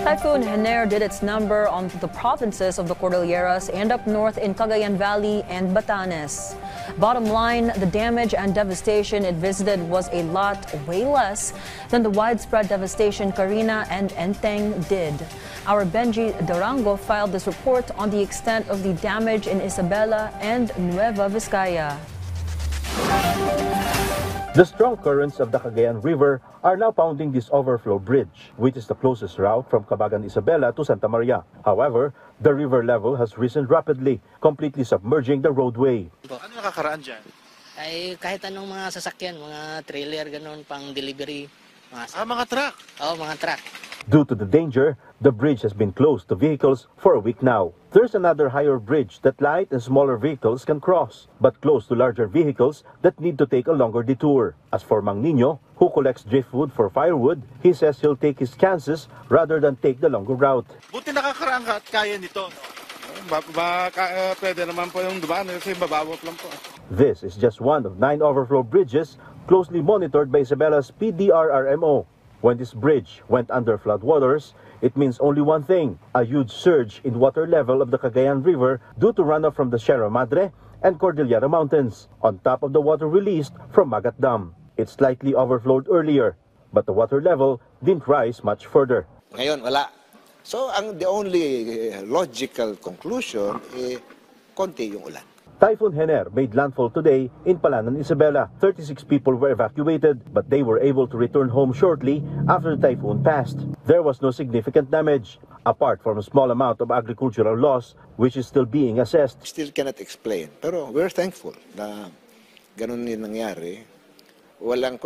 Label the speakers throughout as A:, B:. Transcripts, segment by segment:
A: Typhoon Hener did its number on the provinces of the Cordilleras and up north in Cagayan Valley and Batanes. Bottom line, the damage and devastation it visited was a lot, way less than the widespread devastation Carina and Enteng did. Our Benji Durango filed this report on the extent of the damage in Isabela and Nueva Vizcaya.
B: The strong currents of the Cagayan River are now pounding this overflow bridge, which is the closest route from Cabagan Isabela to Santa Maria. However, the river level has risen rapidly, completely submerging the roadway.
C: Ano nakakaraan dyan?
D: Ay kahit anong mga sasakyan, mga trailer, ganun, pang delivery.
C: Mga truck?
D: Oo, mga truck.
B: Due to the danger, the bridge has been closed to vehicles for a week now. There's another higher bridge that light and smaller vehicles can cross, but closed to larger vehicles that need to take a longer detour. As for Mang Nino, who collects driftwood for firewood, he says he'll take his chances rather than take the longer route.
C: Buti nakakaraan ka at kaya nito. Pwede naman po yung dumaan kasi babawot lang po.
B: This is just one of 9 overflow bridges closely monitored by Isabela's PDRRMO. When this bridge went under floodwaters, it means only one thing, a huge surge in water level of the Cagayan River due to runoff from the Sierra Madre and Cordillera Mountains, on top of the water released from Magat Dam. It slightly overflowed earlier, but the water level didn't rise much further.
E: Ngayon, wala. So, the only logical conclusion, konti yung ulan.
B: Typhoon Hener made landfall today in Palanan, Isabela. 36 people were evacuated, but they were able to return home shortly after the typhoon passed. There was no significant damage, apart from a small amount of agricultural loss, which is still being assessed.
E: Still cannot explain, pero we're thankful na ganun yung nangyari. Walang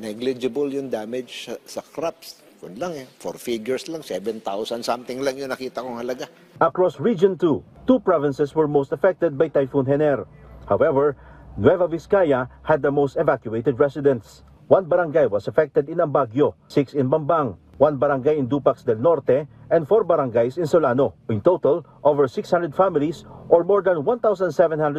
E: negligible yung damage sa crops. Kung lang 4 figures lang, 7,000 something lang yung nakita kong halaga.
B: Across Region 2, 2 provinces were most affected by Typhoon Hener. However, Nueva Vizcaya had the most evacuated residents. 1 barangay was affected in Ambagyo, 6 in Bambang, 1 barangay in Dupax del Norte, and 4 barangays in Solano. In total, over 600 families or more than 1,700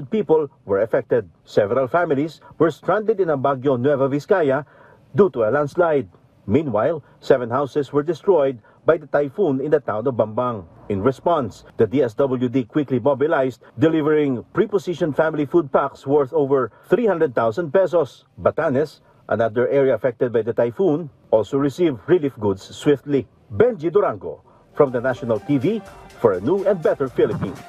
B: people were affected. Several families were stranded in Ambagyo, Nueva Vizcaya due to a landslide. Meanwhile, 7 houses were destroyed by the typhoon in the town of Bambang. In response, the DSWD quickly mobilized, delivering prepositioned family food packs worth over 300,000 pesos. Batanes, another area affected by the typhoon, also received relief goods swiftly. Benji Durango from the National TV for a new and better Philippines.